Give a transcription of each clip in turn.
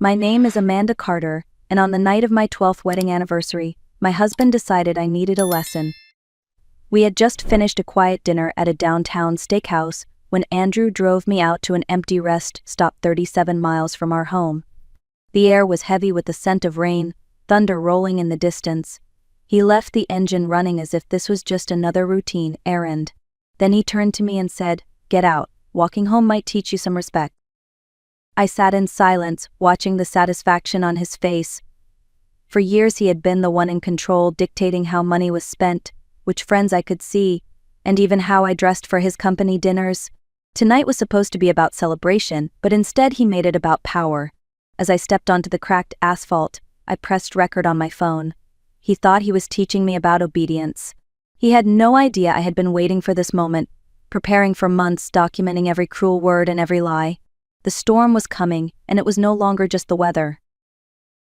My name is Amanda Carter, and on the night of my 12th wedding anniversary, my husband decided I needed a lesson. We had just finished a quiet dinner at a downtown steakhouse when Andrew drove me out to an empty rest stop 37 miles from our home. The air was heavy with the scent of rain, thunder rolling in the distance. He left the engine running as if this was just another routine errand. Then he turned to me and said, "Get out. Walking home might teach you some respect." I sat in silence, watching the satisfaction on his face. For years he had been the one in control, dictating how money was spent, which friends I could see, and even how I dressed for his company dinners. Tonight was supposed to be about celebration, but instead he made it about power. As I stepped onto the cracked asphalt, I pressed record on my phone. He thought he was teaching me about obedience. He had no idea I had been waiting for this moment, preparing for months, documenting every cruel word and every lie. The storm was coming, and it was no longer just the weather.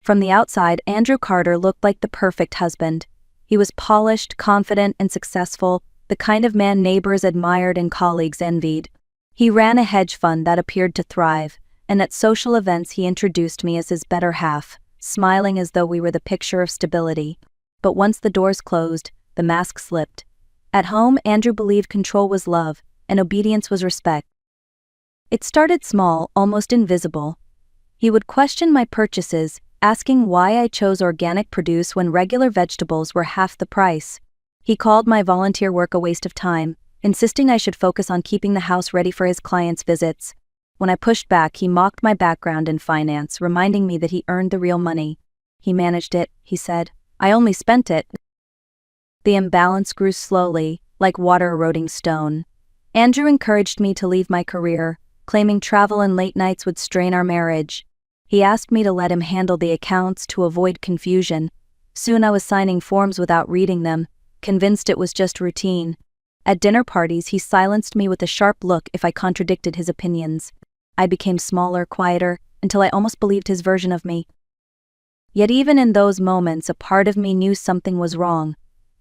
From the outside, Andrew Carter looked like the perfect husband. He was polished, confident, and successful, the kind of man neighbors admired and colleagues envied. He ran a hedge fund that appeared to thrive, and at social events he introduced me as his better half, smiling as though we were the picture of stability. But once the doors closed, the mask slipped. At home, Andrew believed control was love, and obedience was respect. It started small, almost invisible. He would question my purchases, asking why I chose organic produce when regular vegetables were half the price. He called my volunteer work a waste of time, insisting I should focus on keeping the house ready for his clients' visits. When I pushed back, he mocked my background in finance, reminding me that he earned the real money. He managed it, he said. I only spent it. The imbalance grew slowly, like water eroding stone. Andrew encouraged me to leave my career, claiming travel and late nights would strain our marriage. He asked me to let him handle the accounts to avoid confusion. Soon I was signing forms without reading them, convinced it was just routine. At dinner parties, he silenced me with a sharp look if I contradicted his opinions. I became smaller, quieter, until I almost believed his version of me. Yet even in those moments, a part of me knew something was wrong.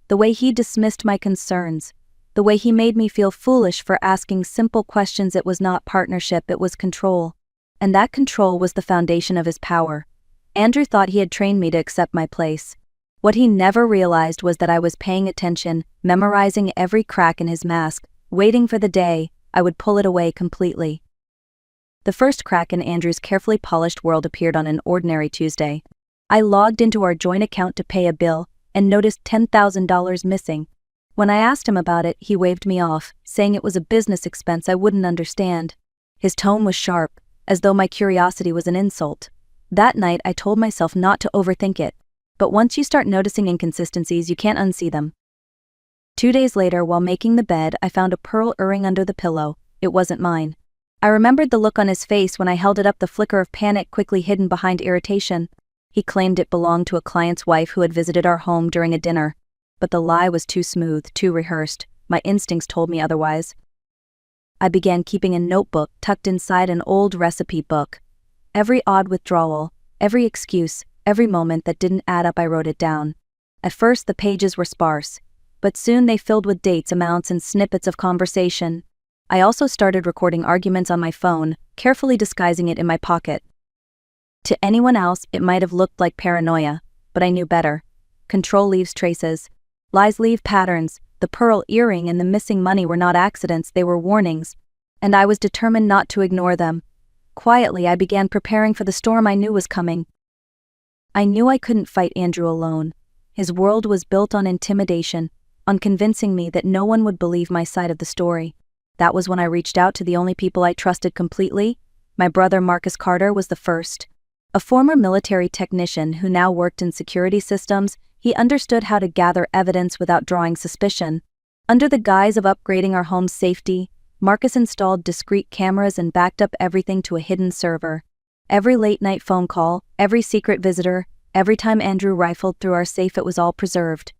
The way he dismissed my concerns, the way he made me feel foolish for asking simple questions. It was not partnership, it was control. And that control was the foundation of his power. Andrew thought he had trained me to accept my place. What he never realized was that I was paying attention, memorizing every crack in his mask, waiting for the day I would pull it away completely. The first crack in Andrew's carefully polished world appeared on an ordinary Tuesday. I logged into our joint account to pay a bill and noticed $10,000 missing. When I asked him about it, he waved me off, saying it was a business expense I wouldn't understand. His tone was sharp, as though my curiosity was an insult. That night, I told myself not to overthink it. But once you start noticing inconsistencies, you can't unsee them. 2 days later, while making the bed, I found a pearl earring under the pillow. It wasn't mine. I remembered the look on his face when I held it up, the flicker of panic quickly hidden behind irritation. He claimed it belonged to a client's wife who had visited our home during a dinner. But the lie was too smooth, too rehearsed. My instincts told me otherwise. I began keeping a notebook tucked inside an old recipe book. Every odd withdrawal, every excuse, every moment that didn't add up, I wrote it down. At first the pages were sparse, but soon they filled with dates, amounts, and snippets of conversation. I also started recording arguments on my phone, carefully disguising it in my pocket. To anyone else, it might have looked like paranoia, but I knew better. Control leaves traces. Lies leave patterns. The pearl earring and the missing money were not accidents, they were warnings. And I was determined not to ignore them. Quietly, I began preparing for the storm I knew was coming. I knew I couldn't fight Andrew alone. His world was built on intimidation, on convincing me that no one would believe my side of the story. That was when I reached out to the only people I trusted completely. My brother Marcus Carter was the first. A former military technician who now worked in security systems, he understood how to gather evidence without drawing suspicion. Under the guise of upgrading our home's safety, Marcus installed discreet cameras and backed up everything to a hidden server. Every late-night phone call, every secret visitor, every time Andrew rifled through our safe, it was all preserved.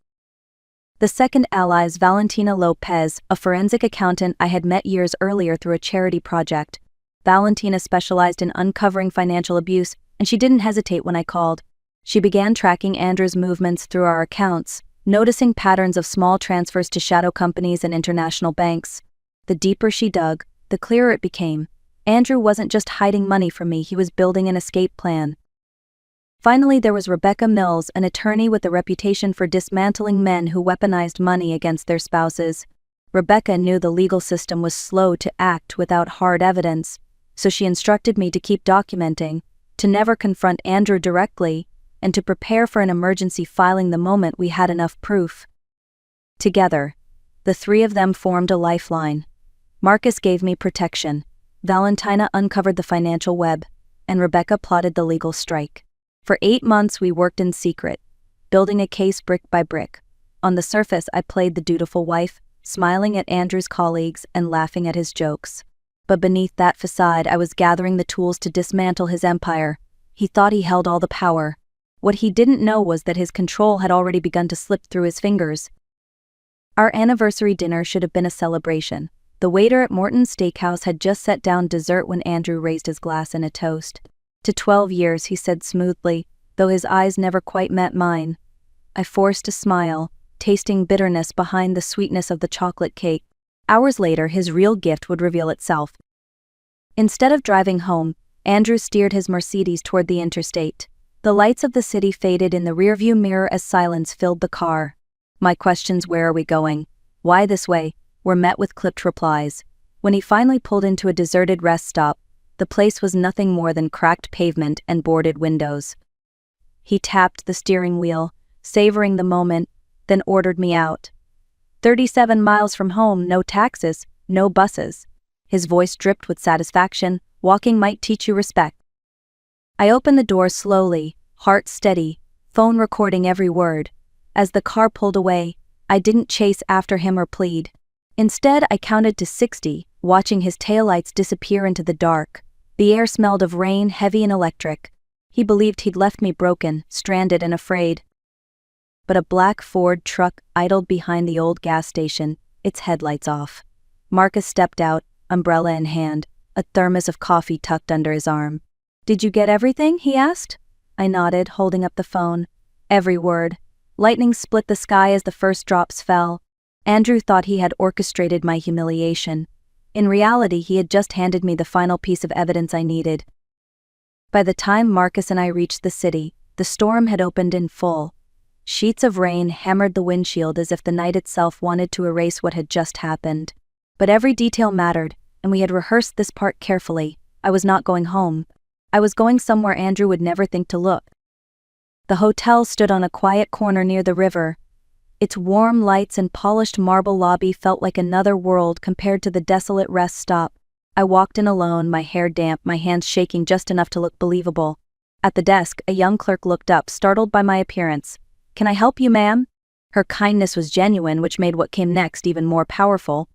The second ally is Valentina Lopez, a forensic accountant I had met years earlier through a charity project. Valentina specialized in uncovering financial abuse, and she didn't hesitate when I called. She began tracking Andrew's movements through our accounts, noticing patterns of small transfers to shadow companies and international banks. The deeper she dug, the clearer it became. Andrew wasn't just hiding money from me, he was building an escape plan. Finally, there was Rebecca Mills, an attorney with a reputation for dismantling men who weaponized money against their spouses. Rebecca knew the legal system was slow to act without hard evidence, so she instructed me to keep documenting, to never confront Andrew directly, and to prepare for an emergency filing the moment we had enough proof. Together, the three of them formed a lifeline. Marcus gave me protection, Valentina uncovered the financial web, and Rebecca plotted the legal strike. For 8 months we worked in secret, building a case brick by brick. On the surface I played the dutiful wife, smiling at Andrew's colleagues and laughing at his jokes. But beneath that facade I was gathering the tools to dismantle his empire. He thought he held all the power. What he didn't know was that his control had already begun to slip through his fingers. Our anniversary dinner should have been a celebration. The waiter at Morton's Steakhouse had just set down dessert when Andrew raised his glass in a toast. To 12 years, he said smoothly, though his eyes never quite met mine. I forced a smile, tasting bitterness behind the sweetness of the chocolate cake. Hours later, his real gift would reveal itself. Instead of driving home, Andrew steered his Mercedes toward the interstate. The lights of the city faded in the rearview mirror as silence filled the car. My questions, "Where are we going? Why this way?" were met with clipped replies. When he finally pulled into a deserted rest stop, the place was nothing more than cracked pavement and boarded windows. He tapped the steering wheel, savoring the moment, then ordered me out. 37 miles from home, no taxis, no buses. His voice dripped with satisfaction. Walking might teach you respect. I opened the door slowly, heart steady, phone recording every word. As the car pulled away, I didn't chase after him or plead. Instead, I counted to 60, watching his taillights disappear into the dark. The air smelled of rain, heavy and electric. He believed he'd left me broken, stranded and afraid. But a black Ford truck idled behind the old gas station, its headlights off. Marcus stepped out, umbrella in hand, a thermos of coffee tucked under his arm. "Did you get everything?" he asked. I nodded, holding up the phone. Every word. Lightning split the sky as the first drops fell. Andrew thought he had orchestrated my humiliation. In reality, he had just handed me the final piece of evidence I needed. By the time Marcus and I reached the city, the storm had opened in full. Sheets of rain hammered the windshield as if the night itself wanted to erase what had just happened. But every detail mattered, and we had rehearsed this part carefully. I was not going home. I was going somewhere Andrew would never think to look. The hotel stood on a quiet corner near the river. Its warm lights and polished marble lobby felt like another world compared to the desolate rest stop. I walked in alone, my hair damp, my hands shaking just enough to look believable. At the desk, a young clerk looked up, startled by my appearance. "Can I help you, ma'am?" Her kindness was genuine, which made what came next even more powerful.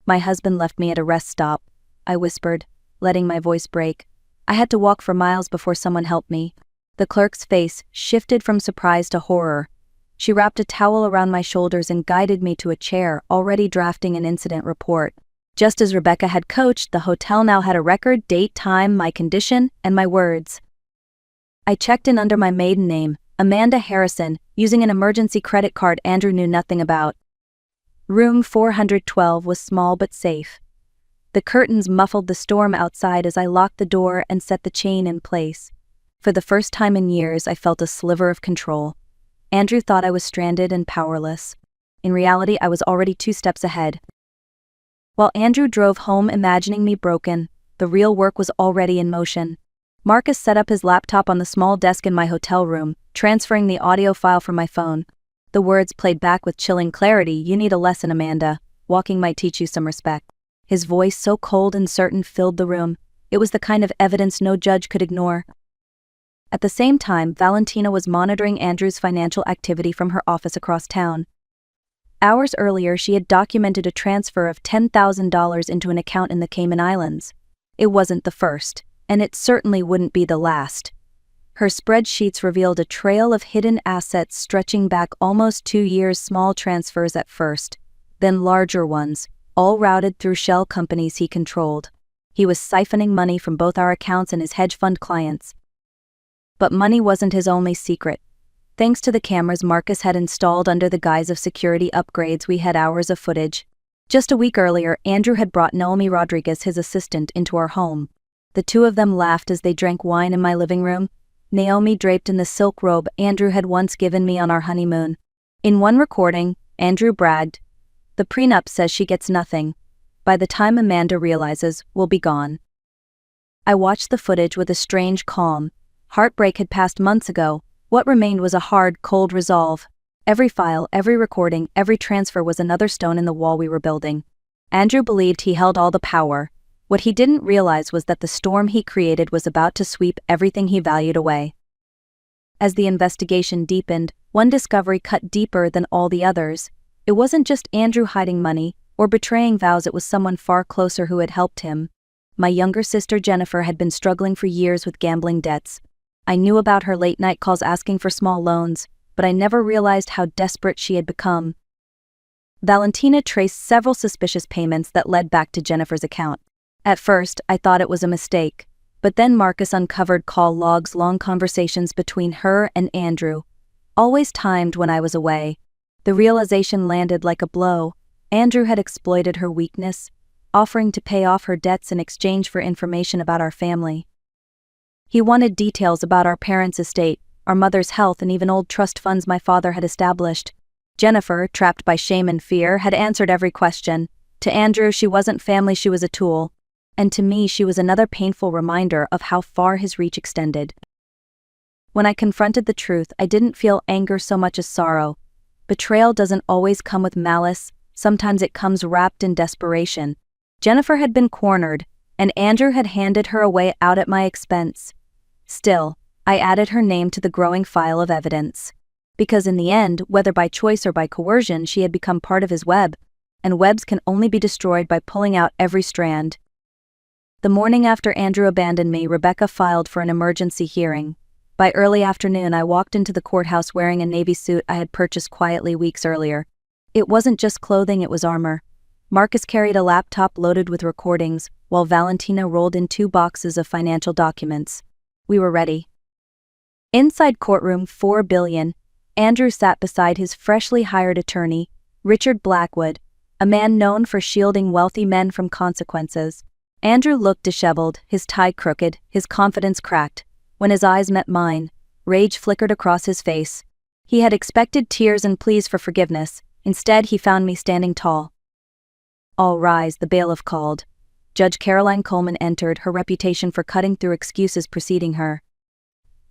"My husband left me at a rest stop," I whispered, letting my voice break. "I had to walk for miles before someone helped me." The clerk's face shifted from surprise to horror. She wrapped a towel around my shoulders and guided me to a chair, already drafting an incident report. Just as Rebecca had coached, the hotel now had a record, date, time, my condition, and my words. I checked in under my maiden name, Amanda Harrison, using an emergency credit card Andrew knew nothing about. Room 412 was small but safe. The curtains muffled the storm outside as I locked the door and set the chain in place. For the first time in years, I felt a sliver of control. Andrew thought I was stranded and powerless. In reality, I was already 2 steps ahead. While Andrew drove home imagining me broken, the real work was already in motion. Marcus set up his laptop on the small desk in my hotel room, transferring the audio file from my phone. The words played back with chilling clarity. "You need a lesson, Amanda. Walking might teach you some respect." His voice, so cold and certain, filled the room. It was the kind of evidence no judge could ignore. At the same time, Valentina was monitoring Andrew's financial activity from her office across town. Hours earlier, she had documented a transfer of $10,000 into an account in the Cayman Islands. It wasn't the first, and it certainly wouldn't be the last. Her spreadsheets revealed a trail of hidden assets stretching back almost 2 years, small transfers at first, then larger ones, all routed through shell companies he controlled. He was siphoning money from both our accounts and his hedge fund clients. But money wasn't his only secret. Thanks to the cameras Marcus had installed under the guise of security upgrades, we had hours of footage. Just a week earlier, Andrew had brought Naomi Rodriguez, his assistant, into our home. The two of them laughed as they drank wine in my living room, Naomi draped in the silk robe Andrew had once given me on our honeymoon. In one recording, Andrew bragged, "The prenup says she gets nothing. By the time Amanda realizes, we'll be gone." I watched the footage with a strange calm. Heartbreak had passed months ago. What remained was a hard, cold resolve. Every file, every recording, every transfer was another stone in the wall we were building. Andrew believed he held all the power. What he didn't realize was that the storm he created was about to sweep everything he valued away. As the investigation deepened, one discovery cut deeper than all the others. It wasn't just Andrew hiding money or betraying vows, it was someone far closer who had helped him. My younger sister Jennifer had been struggling for years with gambling debts. I knew about her late-night calls asking for small loans, but I never realized how desperate she had become. Valentina traced several suspicious payments that led back to Jennifer's account. At first, I thought it was a mistake, but then Marcus uncovered call logs, long conversations between her and Andrew, always timed when I was away. The realization landed like a blow. Andrew had exploited her weakness, offering to pay off her debts in exchange for information about our family. He wanted details about our parents' estate, our mother's health, and even old trust funds my father had established. Jennifer, trapped by shame and fear, had answered every question. To Andrew, she wasn't family, she was a tool. And to me, she was another painful reminder of how far his reach extended. When I confronted the truth, I didn't feel anger so much as sorrow. Betrayal doesn't always come with malice, sometimes it comes wrapped in desperation. Jennifer had been cornered, and Andrew had handed her away out at my expense. Still, I added her name to the growing file of evidence. Because in the end, whether by choice or by coercion, she had become part of his web, and webs can only be destroyed by pulling out every strand. The morning after Andrew abandoned me, Rebecca filed for an emergency hearing. By early afternoon, I walked into the courthouse wearing a navy suit I had purchased quietly weeks earlier. It wasn't just clothing, it was armor. Marcus carried a laptop loaded with recordings, while Valentina rolled in 2 boxes of financial documents. We were ready. Inside courtroom 4 billion, Andrew sat beside his freshly hired attorney, Richard Blackwood, a man known for shielding wealthy men from consequences. Andrew looked disheveled, his tie crooked, his confidence cracked. When his eyes met mine, rage flickered across his face. He had expected tears and pleas for forgiveness. Instead, he found me standing tall. "All rise," the bailiff called. Judge Caroline Coleman entered, her reputation for cutting through excuses preceding her.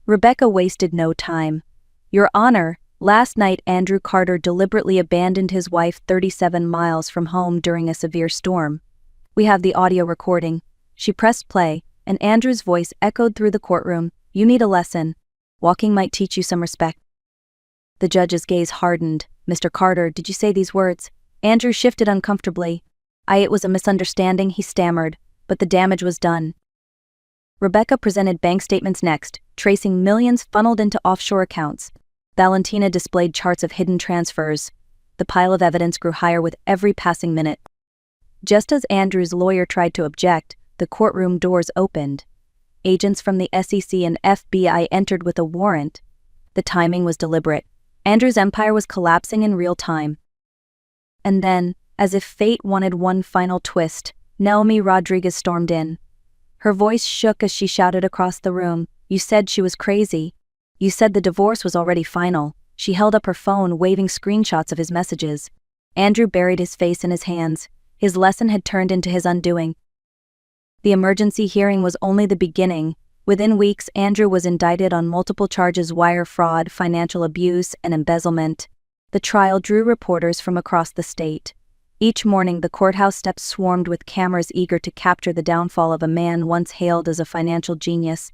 Rebecca wasted no time. "Your Honor, last night Andrew Carter deliberately abandoned his wife 37 miles from home during a severe storm. We have the audio recording." She pressed play, and Andrew's voice echoed through the courtroom. "You need a lesson. Walking might teach you some respect." The judge's gaze hardened. "Mr. Carter, did you say these words?" Andrew shifted uncomfortably. It was a misunderstanding," he stammered, "but the damage was done." Rebecca presented bank statements next, tracing millions funneled into offshore accounts. Valentina displayed charts of hidden transfers. The pile of evidence grew higher with every passing minute. Just as Andrew's lawyer tried to object, the courtroom doors opened. Agents from the SEC and FBI entered with a warrant. The timing was deliberate. Andrew's empire was collapsing in real time. And then, as if fate wanted one final twist, Naomi Rodriguez stormed in. Her voice shook as she shouted across the room, "You said she was crazy. You said the divorce was already final." She held up her phone, waving screenshots of his messages. Andrew buried his face in his hands. His lesson had turned into his undoing. The emergency hearing was only the beginning. Within weeks, Andrew was indicted on multiple charges: wire fraud, financial abuse, and embezzlement. The trial drew reporters from across the state. Each morning, the courthouse steps swarmed with cameras eager to capture the downfall of a man once hailed as a financial genius.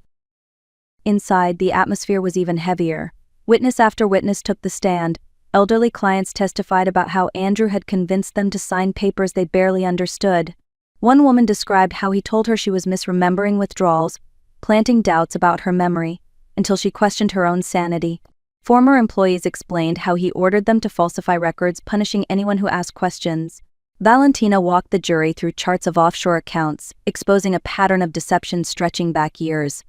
Inside, the atmosphere was even heavier. Witness after witness took the stand. Elderly clients testified about how Andrew had convinced them to sign papers they barely understood. One woman described how he told her she was misremembering withdrawals, planting doubts about her memory, until she questioned her own sanity. Former employees explained how he ordered them to falsify records, punishing anyone who asked questions. Valentina walked the jury through charts of offshore accounts, exposing a pattern of deception stretching back years.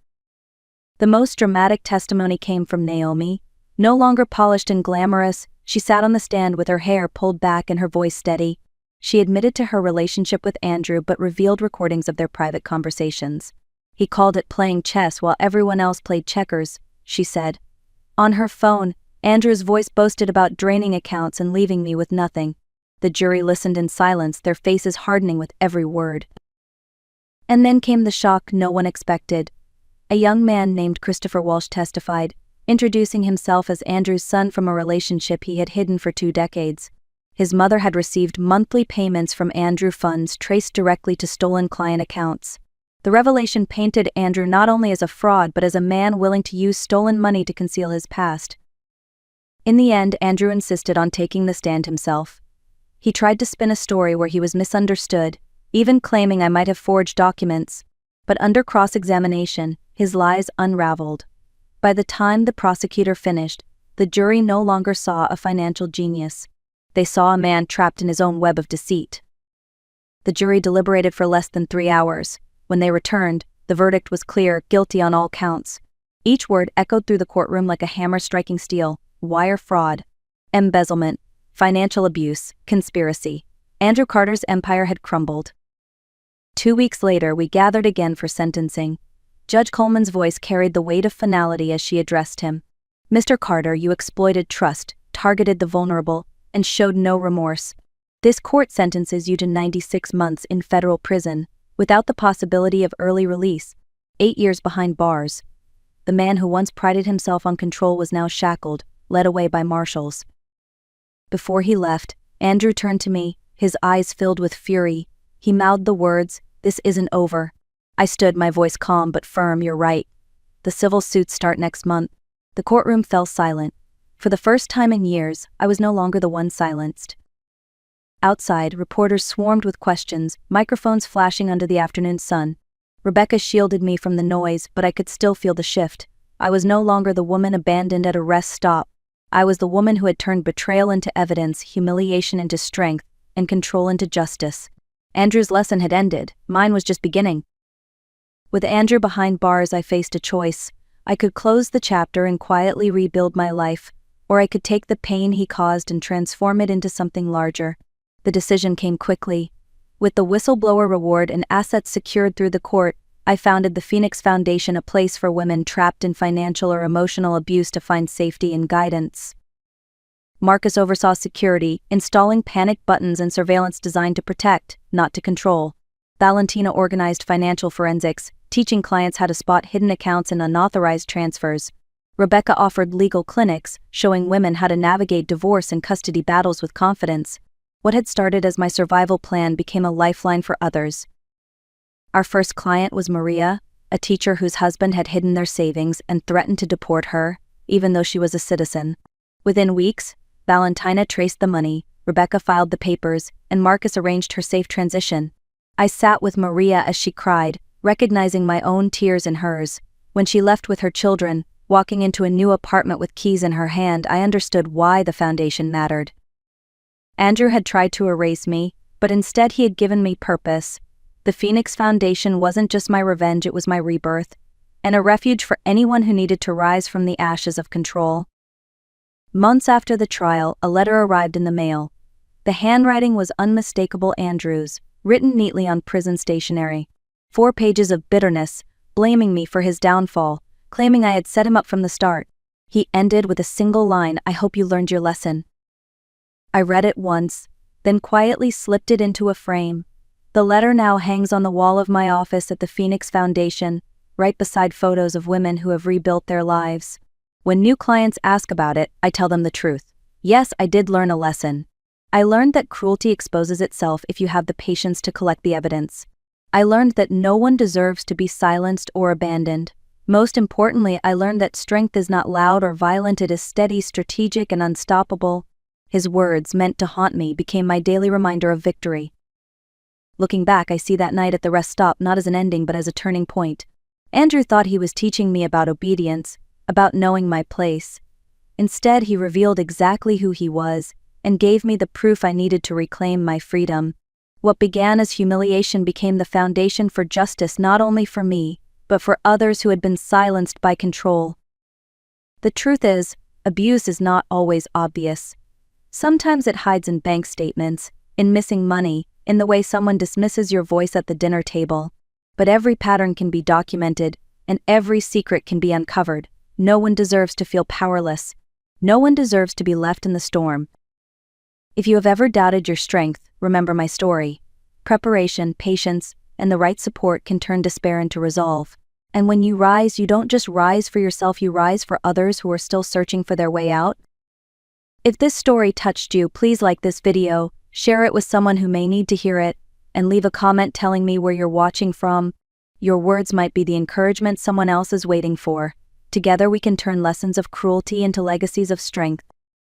The most dramatic testimony came from Naomi. No longer polished and glamorous, she sat on the stand with her hair pulled back and her voice steady. She admitted to her relationship with Andrew but revealed recordings of their private conversations. He called it playing chess while everyone else played checkers, she said. On her phone, Andrew's voice boasted about draining accounts and leaving me with nothing. The jury listened in silence, their faces hardening with every word. And then came the shock no one expected. A young man named Christopher Walsh testified, introducing himself as Andrew's son from a relationship he had hidden for 2 decades. His mother had received monthly payments from Andrew funds traced directly to stolen client accounts. The revelation painted Andrew not only as a fraud but as a man willing to use stolen money to conceal his past. In the end, Andrew insisted on taking the stand himself. He tried to spin a story where he was misunderstood, even claiming I might have forged documents. But under cross-examination, his lies unraveled. By the time the prosecutor finished, the jury no longer saw a financial genius. They saw a man trapped in his own web of deceit. The jury deliberated for less than 3 hours. When they returned, the verdict was clear, guilty on all counts. Each word echoed through the courtroom like a hammer striking steel: wire fraud, embezzlement, financial abuse, conspiracy. Andrew Carter's empire had crumbled. 2 weeks later, we gathered again for sentencing. Judge Coleman's voice carried the weight of finality as she addressed him. Mr. Carter, you exploited trust, targeted the vulnerable, and showed no remorse. This court sentences you to 96 months in federal prison, without the possibility of early release, 8 years behind bars. The man who once prided himself on control was now shackled, led away by marshals. Before he left, Andrew turned to me, his eyes filled with fury. He mouthed the words, "This isn't over." I stood, my voice calm but firm. "You're right. The civil suits start next month." The courtroom fell silent. For the first time in years, I was no longer the one silenced. Outside, reporters swarmed with questions, microphones flashing under the afternoon sun. Rebecca shielded me from the noise, but I could still feel the shift. I was no longer the woman abandoned at a rest stop. I was the woman who had turned betrayal into evidence, humiliation into strength, and control into justice. Andrew's lesson had ended. Mine was just beginning. With Andrew behind bars, I faced a choice. I could close the chapter and quietly rebuild my life, or I could take the pain he caused and transform it into something larger. The decision came quickly. With the whistleblower reward and assets secured through the court, I founded the Phoenix Foundation, a place for women trapped in financial or emotional abuse to find safety and guidance. Marcus oversaw security, installing panic buttons and surveillance designed to protect, not to control. Valentina organized financial forensics, teaching clients how to spot hidden accounts and unauthorized transfers. Rebecca offered legal clinics, showing women how to navigate divorce and custody battles with confidence. What had started as my survival plan became a lifeline for others. Our first client was Maria, a teacher whose husband had hidden their savings and threatened to deport her, even though she was a citizen. Within weeks, Valentina traced the money, Rebecca filed the papers, and Marcus arranged her safe transition. I sat with Maria as she cried, recognizing my own tears in hers. When she left with her children, walking into a new apartment with keys in her hand, I understood why the foundation mattered. Andrew had tried to erase me, but instead he had given me purpose. The Phoenix Foundation wasn't just my revenge, it was my rebirth, and a refuge for anyone who needed to rise from the ashes of control. Months after the trial, a letter arrived in the mail. The handwriting was unmistakable Andrew's, written neatly on prison stationery. 4 pages of bitterness, blaming me for his downfall, claiming I had set him up from the start. He ended with a single line, "I hope you learned your lesson." I read it once, then quietly slipped it into a frame. The letter now hangs on the wall of my office at the Phoenix Foundation, right beside photos of women who have rebuilt their lives. When new clients ask about it, I tell them the truth. Yes, I did learn a lesson. I learned that cruelty exposes itself if you have the patience to collect the evidence. I learned that no one deserves to be silenced or abandoned. Most importantly, I learned that strength is not loud or violent, it is steady, strategic, and unstoppable. His words, meant to haunt me, became my daily reminder of victory. Looking back, I see that night at the rest stop not as an ending but as a turning point. Andrew thought he was teaching me about obedience, about knowing my place. Instead, he revealed exactly who he was, and gave me the proof I needed to reclaim my freedom. What began as humiliation became the foundation for justice, not only for me, but for others who had been silenced by control. The truth is, abuse is not always obvious. Sometimes it hides in bank statements, in missing money, in the way someone dismisses your voice at the dinner table. But every pattern can be documented, and every secret can be uncovered. No one deserves to feel powerless. No one deserves to be left in the storm. If you have ever doubted your strength, remember my story. Preparation, patience, and the right support can turn despair into resolve. And when you rise, you don't just rise for yourself, you rise for others who are still searching for their way out. If this story touched you, please like this video, share it with someone who may need to hear it, and leave a comment telling me where you're watching from. Your words might be the encouragement someone else is waiting for. Together we can turn lessons of cruelty into legacies of strength.